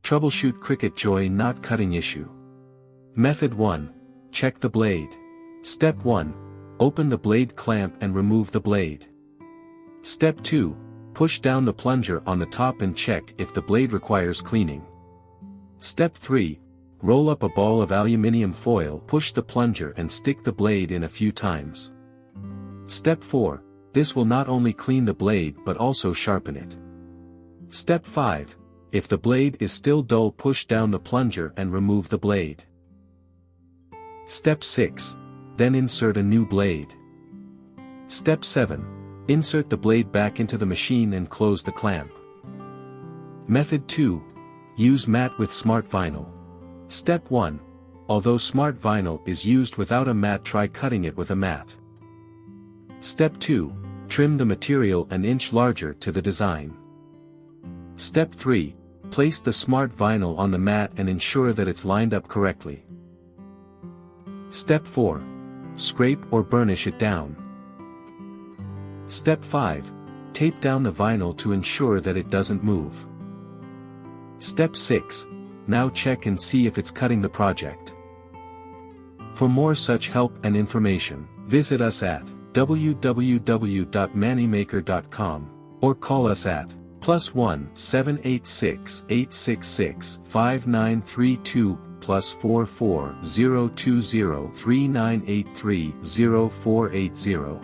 Troubleshoot Cricut Joy knot cutting issue. Method 1. Check the blade. Step 1. Open the blade clamp and remove the blade. Step 2. Push down the plunger on the top and check if the blade requires cleaning. Step 3. Roll up a ball of aluminum foil, push the plunger and stick the blade in a few times. Step 4. This will not only clean the blade but also sharpen it. Step 5. If the blade is still dull, push down the plunger and remove the blade. Step 6. Then insert a new blade. Step 7. Insert the blade back into the machine and close the clamp. Method 2. Use mat with smart vinyl. Step 1. Although smart vinyl is used without a mat, try cutting it with a mat. Step 2. Trim the material an inch larger to the design. Step 3. Place the smart vinyl on the mat and ensure that it's lined up correctly. Step 4. Scrape or burnish it down. Step 5. Tape down the vinyl to ensure that it doesn't move. Step 6. Now check and see if it's cutting the project. For more such help and information, visit us at www.manimaker.com or call us at +1 786 866 5932 +44 020 3983 0480.